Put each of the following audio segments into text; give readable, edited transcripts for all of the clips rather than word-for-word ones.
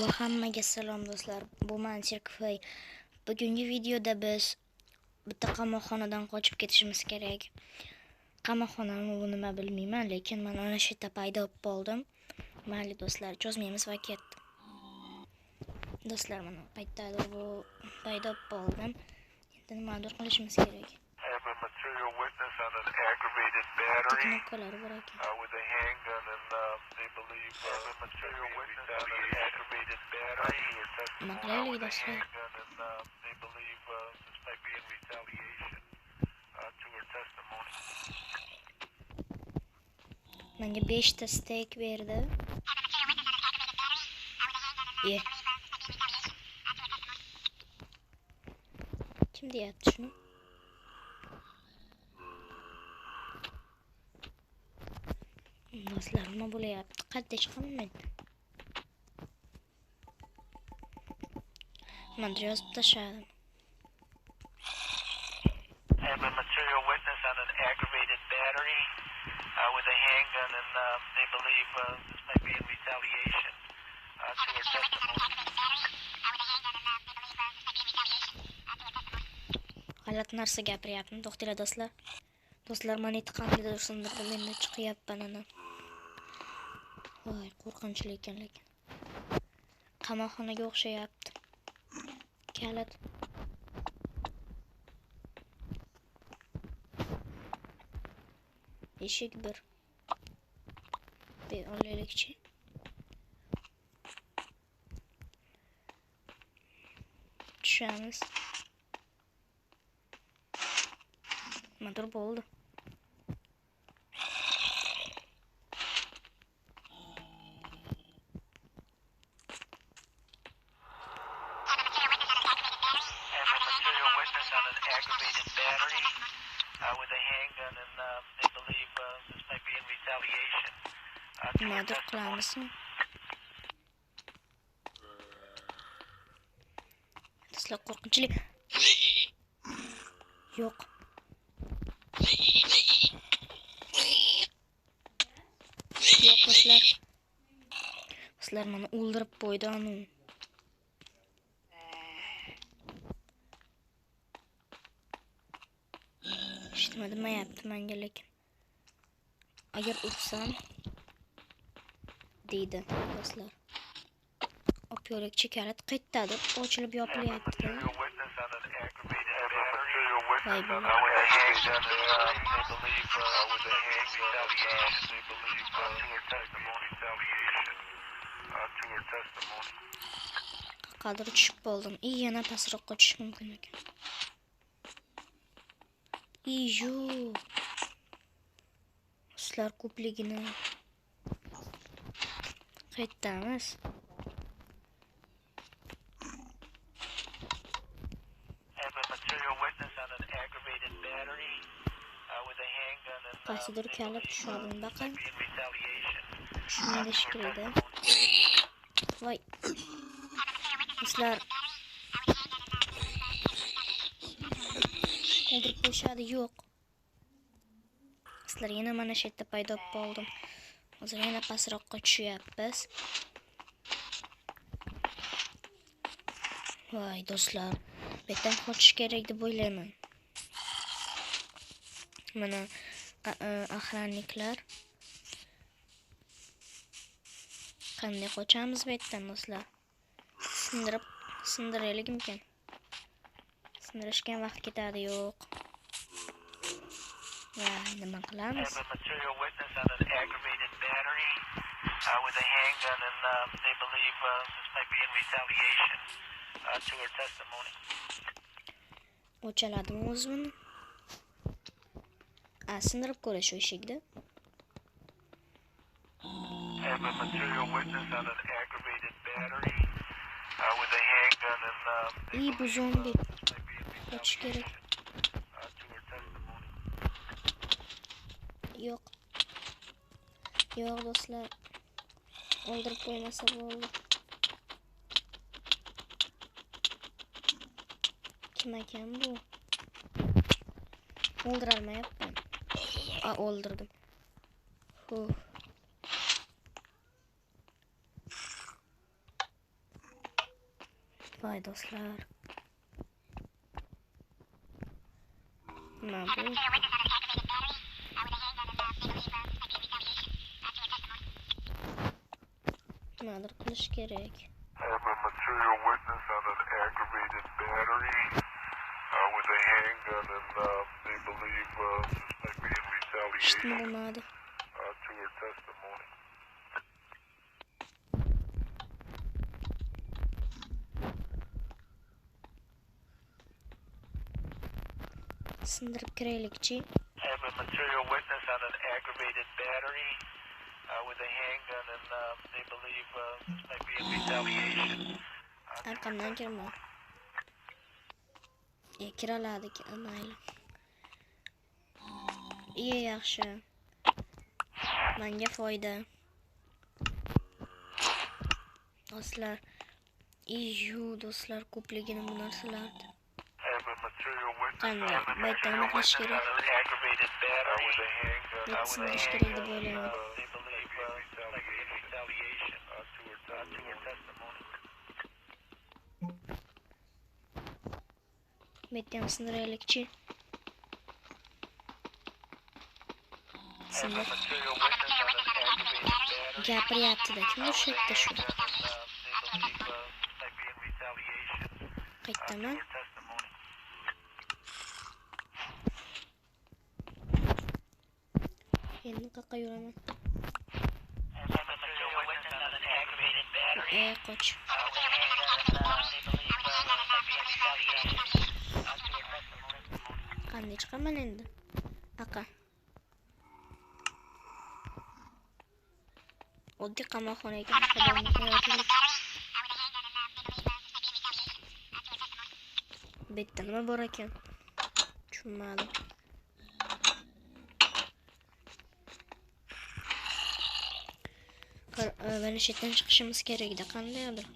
Va hammaga salom do'stlar. Bu men Sirkfay. Bugungi videoda biz bitta qamoqxonadan qochib ketishimiz kerak. Qamoqxonami bu nima bilmayman, lekin men ana shu yerda paydo bo'ldim. Mayli do'stlar, cho'zmaymiz va ketdim. Do'stlar, mana paytda bu paydo bo'ldim. Endi nimadir qilishimiz kerak. Knopkalar bor ekan. With a handgun and they believe material witness on an aggravated battery. Nima qilaylik do'stlar? They believe this might be in retaliation to her testimony. Menga 5 ta steak berdi. Kim deyapti shuni? Do'stlar, nima bo'layapti? Qayerda chiqaman? Mana yozib tashladim. Have a material witness on an aggravated battery with a handgun and they believe this might be in retaliation to her testimony. G'alati narsa gapiryapman, to'xtanglar do'stlar. Do'stlar, men qandaydir sindirdim, endi chiqyapman ana. Voy, qo'rqinchli ekan lekin. Qamoqxonaga o'xshayapti. Kalit. Eshik bir. Olaylikchi. Tushamiz. Nimadir bo'ldi. Aggravated battery with a handgun and they believe this might be in retaliation to her Nimadir testimony. qilamizmi? Do'stlar, qo'rqinchli. Yo'q. Yo'q do'stlar. Do'stlar, meni o'ldirib qo'ydi anu. Nima demayapti menga, lekin agar ursam deydi do'stlar. Opyo'likchi kalit qaytadi, ochilib yopilyapti. Voy bu. Qadr tushib qoldim. Yana pastroqqa tushish mumkin ekan. Yo'q. Sizlar ko'pligini qaytamiz. Qaysidir kalit tushadi, baqing. Shunday shikilda. Voy. Sizlar o'ldirib qo'yishadi, yo'q. Sizlar yana mana shu yerda paydo bo'ldim. Hozir yana pastroqqa tushyapmiz. Voy do'stlar, betdan qochish kerak deb o'ylayman. Mana охранникlar. Qanday qochamiz betdan do'stlar? Sindiraylik mumkin. Sindirishga vaqt ketadi, yo'q. Va nima qilamiz? With a handgun and they believe this might be in retaliation to her testimony. O'chaladimi o'zini? Sindirib ko'rish shu eshikda. Have a material witness on an aggravated battery with a handgun and Bu zombi. Qochish kerak. Yo'q. Yo'q do'stlar. O'ldirib qo'ymasa bo'ldi. Kim ekan bu? O'ldira olmayapman. O'ldirdim. Vay do'stlar. Nima bu? Nimadir qilish kerak. I have a material witness on an aggravated battery with a handgun, and they believe this might be in retaliation Ishtim bo'lmadi. to her testimony. Sindirib kiraylikchi. I have a material witness on an aggravated battery with a handgun, and they believe this might be in retaliation. Arqamdan kirma. Kiraladik, mayli. Yaxshi. Menga foyda. Do'stlar, do'stlar ko'pligini bu narsalardi. Qanday? Baytda nima qilish kerak? Sindirish kerak deb o'ylayman. Baytda ham sindiraylikchi. Sindir. Gapiryapti-da, kim o'sha yerda shu? Qaytaman. Endi qayoqqa yuraman? Qoch. Qanday chiqaman endi? Aqa. Oddiy qamoqxonaga xabarni qo'yaylik. Bu yerda nima bor ekan? Tushunmadim. Mana shu yerdan chiqishimiz kerak-da, qandaydir.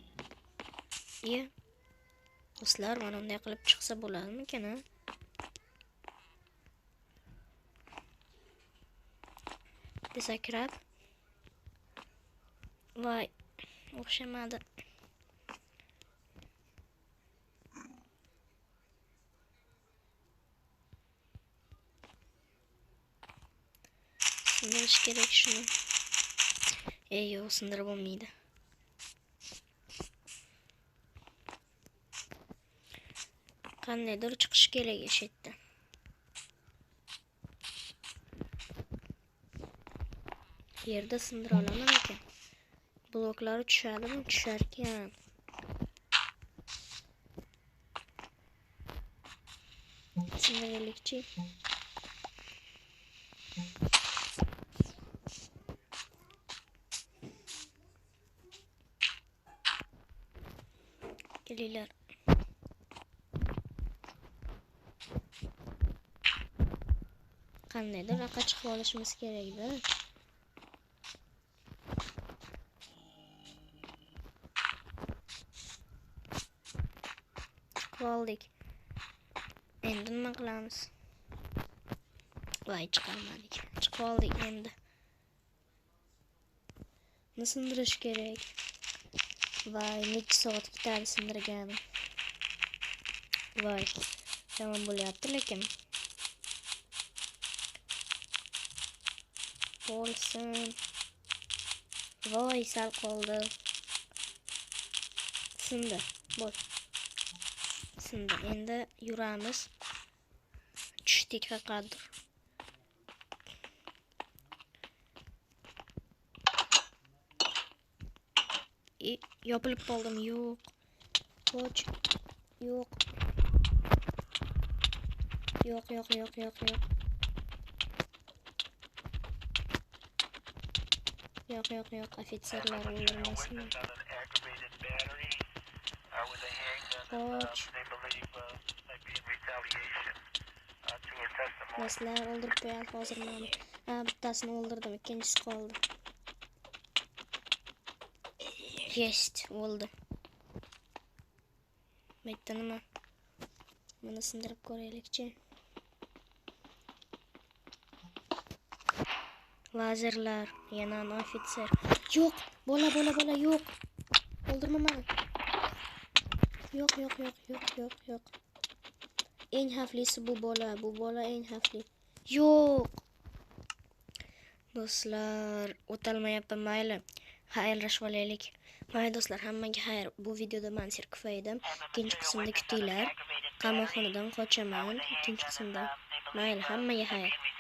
Do'stlar, mana bunday qilib chiqsa bo'ladimikan, ha? Sakrab. Voy, o'xshamadi. Sindirish kerak shuni. Yo'q, sindirib bo'lmaydi. Qandaydir chiqish kerak shu yerdan. Yerda sindira olaman ekan. Bloklari tushadimi? Tushar ekan. Sindiraylikchi. Kelinglar. Qandaydir aqa chiqib olishimiz kerak-da. Oldik. Endi nima qilamiz? Voy, chiqarmadik. Chiqib oldik endi. Buni sindirish kerak. Voy, necha soat ketadi sindirganim. Voy, yomon bo'lyapti lekin. Bo'lsin. Voy, sal qoldi. Sindi. Bo'l. Sindi. Endi yuramiz. Tushdik faqatdir. Yopilib qoldim. Yo'q. Qoch. Yo'q. Yo'q. Yo'q, ofitserlar o'ldirmasin. Qoch. Do'stlar, o'ldirib qo'yadi hozir meni. Bittasini o'ldirdim, ikkinchisi qoldi. Есть, o'ldi. Bitta nima? Buni sindirib ko'raylikchi. Lazerlar, yana ofitser. Yo'q, bola yo'q. O'ldirma meni. Yo'q. Eng xavflisi bu bola eng xavfli. Yo'q. Do'stlar, o'talmayapti, mayli. Xayrlashib olaylik. Mayli do'stlar, hammaga xayr. Bu videoda men Sirkufay edim. Ikkinchi qismda kutinglar. Qamoqxonadan qochaman. Ikkinchi qismda. Mayli, hammaga xayr.